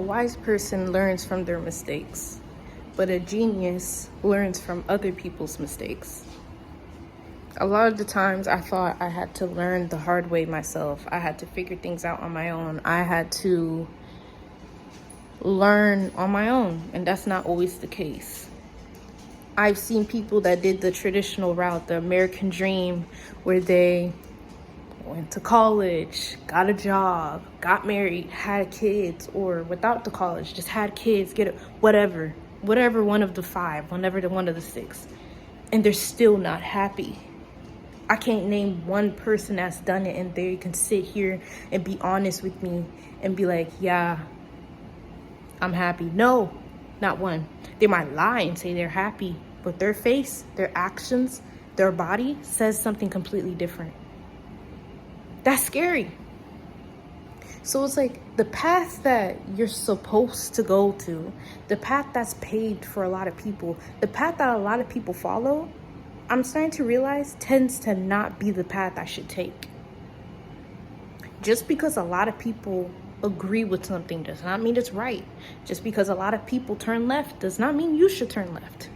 wise person learns from their mistakes, but a genius learns from other people's mistakes. A lot of the times I thought I had to learn the hard way myself. I had to figure things out on my own. I had to learn on my own, and that's not always the case. I've seen people that did the traditional route, the American dream, where they went to college, got a job, got married, had kids, or without the college, just had kids, whatever one of the five, whatever one of the six, and they're still not happy. I can't name one person that's done it and they can sit here and be honest with me and be like, yeah, I'm happy. No, not one. They might lie and say they're happy, but their face, their actions, their body says something completely different. That's scary. So it's like the path that you're supposed to go to, the path that's paved for a lot of people, the path that a lot of people follow, I'm starting to realize tends to not be the path I should take. Just because a lot of people agree with something does not mean it's right. Just because a lot of people turn left does not mean you should turn left.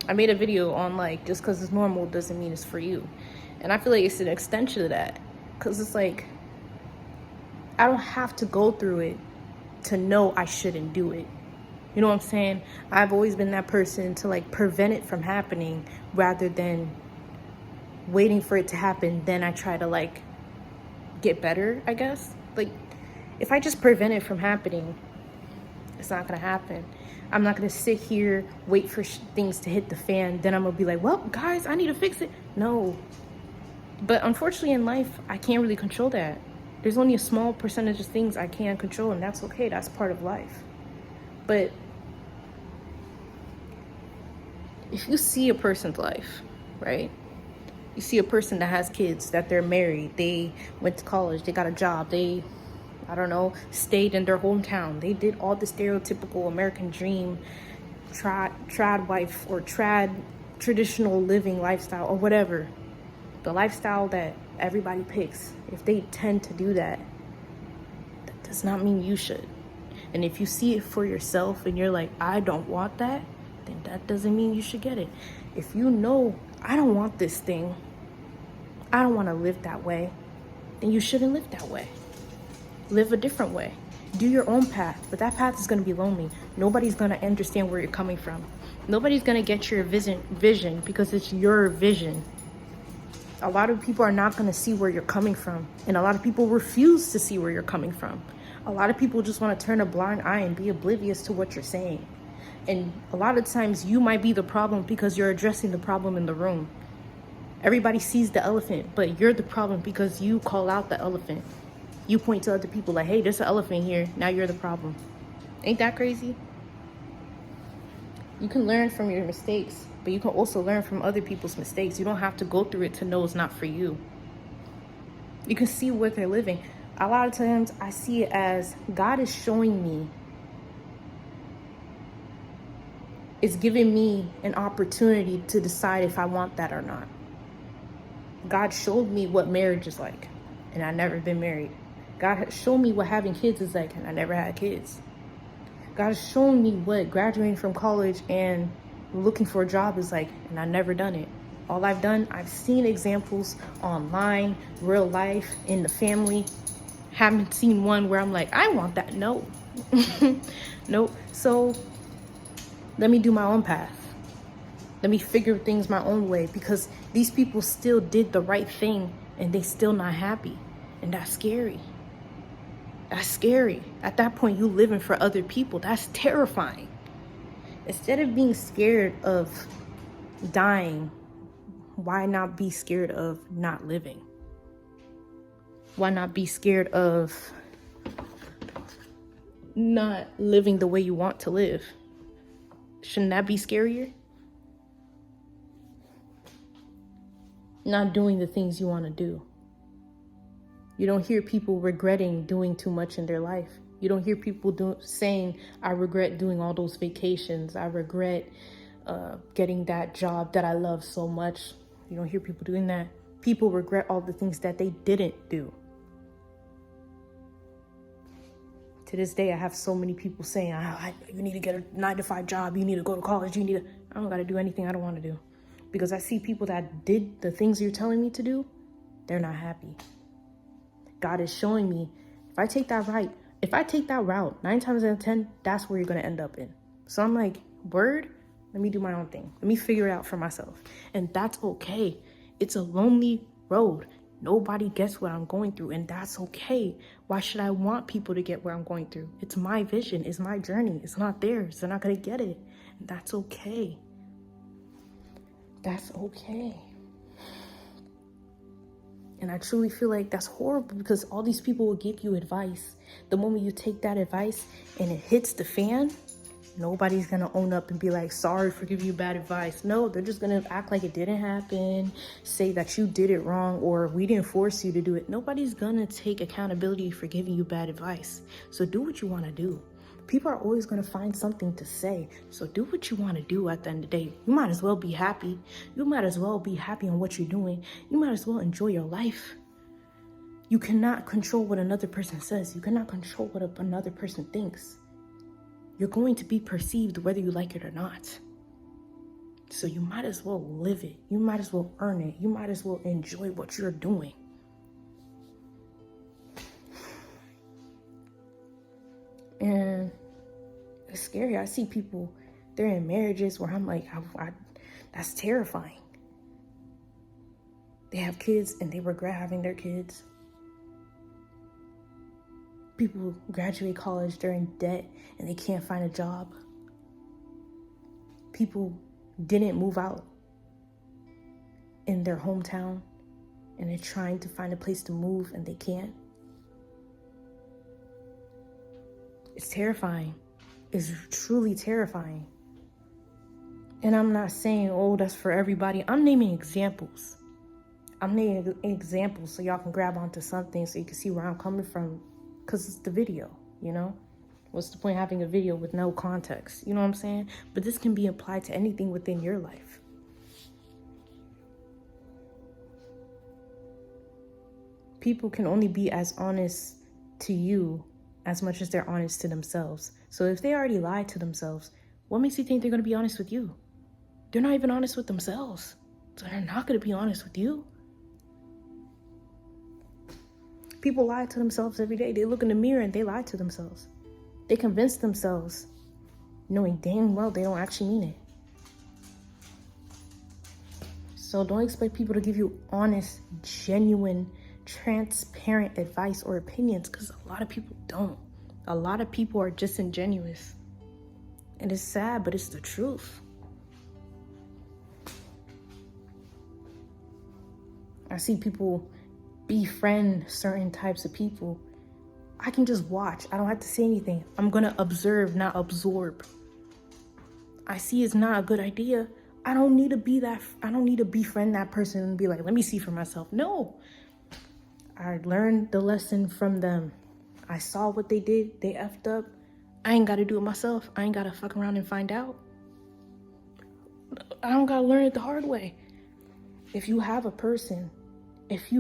I made a video on like, just because it's normal doesn't mean it's for you. And I feel like it's an extension of that. Because it's like, I don't have to go through it to know I shouldn't do it. You know what I'm saying? I've always been that person to like prevent it from happening rather than waiting for it to happen. Then I try to like get better, I guess. Like if I just prevent it from happening, it's not gonna happen. I'm not gonna sit here, wait for things to hit the fan. Then I'm gonna be like, well, guys, I need to fix it. No. But unfortunately in life, I can't really control that. There's only a small percentage of things I can control, and that's okay. That's part of life. But if you see a person's life, right? You see a person that has kids, that they're married, they went to college, they got a job, they, I don't know, stayed in their hometown. They did all the stereotypical American dream, trad wife or trad traditional living lifestyle or whatever. The lifestyle that everybody picks. If they tend to do that, that does not mean you should. And if you see it for yourself and you're like, I don't want that, then that doesn't mean you should get it. If you know, I don't want this thing, I don't want to live that way, then you shouldn't live that way. Live a different way. Do your own path, but that path is going to be lonely. Nobody's going to understand where you're coming from. Nobody's going to get your vision because it's your vision. A lot of people are not going to see where you're coming from, and a lot of people refuse to see where you're coming from. A lot of people just want to turn a blind eye and be oblivious to what you're saying. And a lot of times you might be the problem because you're addressing the problem in the room. Everybody sees the elephant, but you're the problem because you call out the elephant. You point to other people like, hey, there's an elephant here. Now you're the problem. Ain't that crazy? You can learn from your mistakes, but you can also learn from other people's mistakes. You don't have to go through it to know it's not for you. You can see what they're living. A lot of times I see it as God is showing me, it's giving me an opportunity to decide if I want that or not. God showed me what marriage is like, and I've never been married. God has shown me what having kids is like, and I never had kids. God has shown me what graduating from college and looking for a job is like, and I've never done it. All I've done, I've seen examples online, real life, in the family. Haven't seen one where I'm like, I want that. No. Nope. So let me do my own path. Let me figure things my own way, because these people still did the right thing and they still not happy. And that's scary. That's scary. At that point, you living for other people. That's terrifying. Instead of being scared of dying, why not be scared of not living? Why not be scared of not living the way you want to live? Shouldn't that be scarier? Not doing the things you want to do. You don't hear people regretting doing too much in their life. You don't hear people saying, I regret doing all those vacations. I regret getting that job that I love so much. You don't hear people doing that. People regret all the things that they didn't do. To this day, I have so many people saying, you need to get a 9-to-5 job, you need to go to college, I don't gotta do anything I don't want to do. Because I see people that did the things you're telling me to do, they're not happy. God is showing me, if I take that route, 9 times out of 10, that's where you're gonna end up in. So I'm like, word, let me do my own thing. Let me figure it out for myself. And that's okay. It's a lonely road. Nobody gets what I'm going through, and that's okay. Why should I want people to get where I'm going through? It's my vision, it's my journey. It's not theirs. They're not gonna get it. And that's okay. That's okay. And I truly feel like that's horrible, because all these people will give you advice. The moment you take that advice and it hits the fan, nobody's gonna own up and be like, sorry for giving you bad advice. No, they're just gonna act like it didn't happen, say that you did it wrong, or we didn't force you to do it. Nobody's gonna take accountability for giving you bad advice. So do what you wanna do. People are always gonna find something to say. So do what you wanna do at the end of the day. You might as well be happy. You might as well be happy on what you're doing. You might as well enjoy your life. You cannot control what another person says. You cannot control what another person thinks. You're going to be perceived whether you like it or not. So you might as well live it. You might as well earn it. You might as well enjoy what you're doing. And it's scary. I see people, they're in marriages where I'm like, that's terrifying. They have kids and they regret having their kids. People graduate college, they're in debt and they can't find a job. People didn't move out in their hometown and they're trying to find a place to move and they can't. It's terrifying. It's truly terrifying. And I'm not saying, oh, that's for everybody. I'm naming examples. I'm naming examples so y'all can grab onto something so you can see where I'm coming from. Because it's the video, you know? What's the point of having a video with no context? You know what I'm saying? But this can be applied to anything within your life. People can only be as honest to you as much as they're honest to themselves. So if they already lied to themselves, what makes you think they're going to be honest with you? They're not even honest with themselves. So they're not going to be honest with you. People lie to themselves every day. They look in the mirror and they lie to themselves. They convince themselves, knowing dang well they don't actually mean it. So don't expect people to give you honest, genuine, transparent advice or opinions, because a lot of people don't. A lot of people are disingenuous. And it's sad, but it's the truth. I see people befriend certain types of people. I can just watch. I don't have to say anything. I'm gonna observe, not absorb. I see it's not a good idea. I don't need to befriend that person and be like, let me see for myself. No. I learned the lesson from them. I saw what they did. They effed up. I ain't gotta do it myself. I ain't gotta fuck around and find out. I don't gotta learn it the hard way. If you have a person, if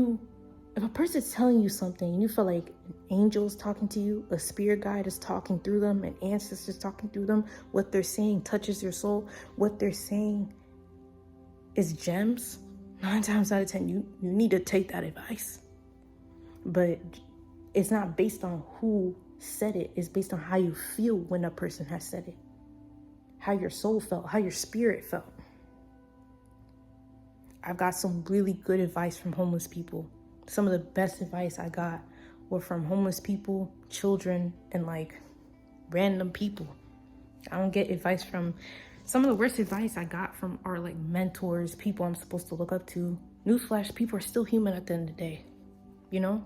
a person's telling you something and you feel like an angel is talking to you, a spirit guide is talking through them, an ancestor is talking through them, what they're saying touches your soul, what they're saying is gems, 9 times out of 10, you need to take that advice. But it's not based on who said it. It's based on how you feel when a person has said it, how your soul felt, how your spirit felt. I've got some really good advice from homeless people. Some of the best advice I got were from homeless people, children, and like random people. I don't get advice from, some of the worst advice I got from are like mentors, people I'm supposed to look up to. Newsflash, people are still human at the end of the day, you know?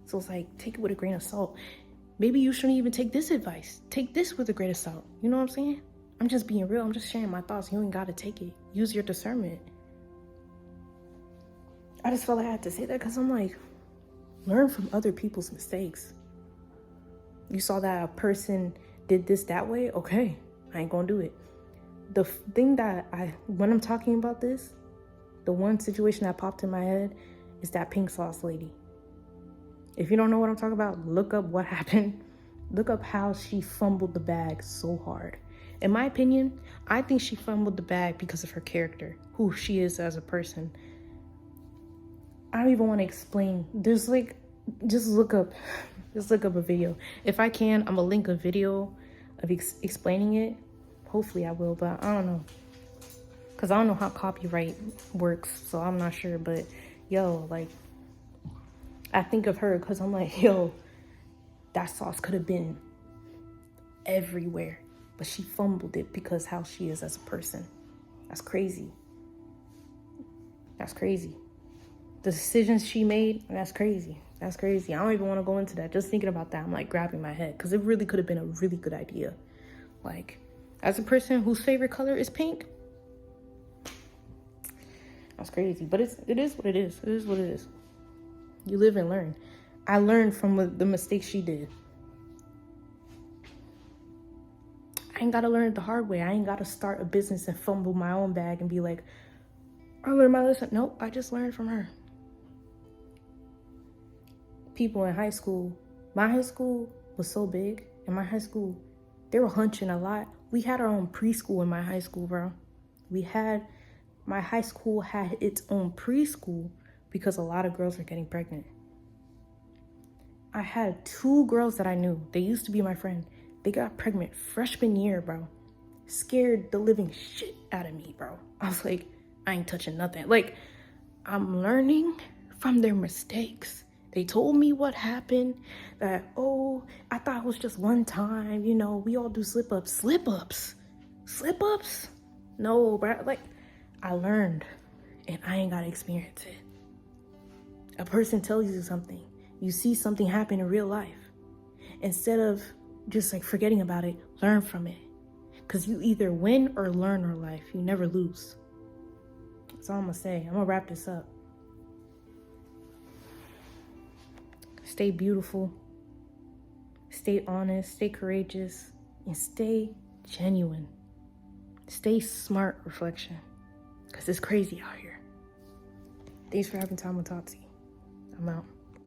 So it's like, take it with a grain of salt. Maybe you shouldn't even take this advice. Take this with a grain of salt. You know what I'm saying? I'm just being real. I'm just sharing my thoughts. You ain't got to take it. Use your discernment. I just felt like I had to say that because I'm like, learn from other people's mistakes. You saw that a person did this that way? Okay, I ain't gonna do it. The thing that when I'm talking about this, the one situation that popped in my head is that pink sauce lady. If you don't know what I'm talking about, look up what happened Look up how she fumbled the bag so hard. In my opinion, I think she fumbled the bag because of her character, who she is as a person. I don't even want to explain. There's like, just look up a video. If I can, I'm gonna link a video of explaining it. Hopefully I will, but I don't know. Cause I don't know how copyright works, so I'm not sure. But yo, like, I think of her because I'm like, yo, that sauce could have been everywhere, but she fumbled it because how she is as a person. That's crazy. That's crazy. The decisions she made, that's crazy. That's crazy. I don't even want to go into that. Just thinking about that, I'm like grabbing my head because it really could have been a really good idea. Like, as a person whose favorite color is pink, that's crazy. But it is what it is. It is what it is. You live and learn. I learned from the mistakes she did. I ain't got to learn it the hard way. I ain't got to start a business and fumble my own bag and be like, I learned my lesson. Nope, I just learned from her. People in high school, my high school was so big. In my high school, they were hunching a lot. We had our own preschool in my high school, bro. My high school had its own preschool because a lot of girls were getting pregnant. I had 2 girls that I knew. They used to be my friend. They got pregnant freshman year, bro. Scared the living shit out of me, bro. I was like, I ain't touching nothing. Like, I'm learning from their mistakes. They told me what happened, that, oh, I thought it was just one time, you know, we all do slip-ups. Slip-ups? Slip-ups? No, bro. Like, I learned, and I ain't got to experience it. A person tells you something. You see something happen in real life. Instead of just like forgetting about it, learn from it. Because you either win or learn in life. You never lose. That's all I'm going to say. I'm going to wrap this up. Stay beautiful. Stay honest. Stay courageous. And stay genuine. Stay smart, reflection. Because it's crazy out here. Thanks for having time with Tati. I'm out.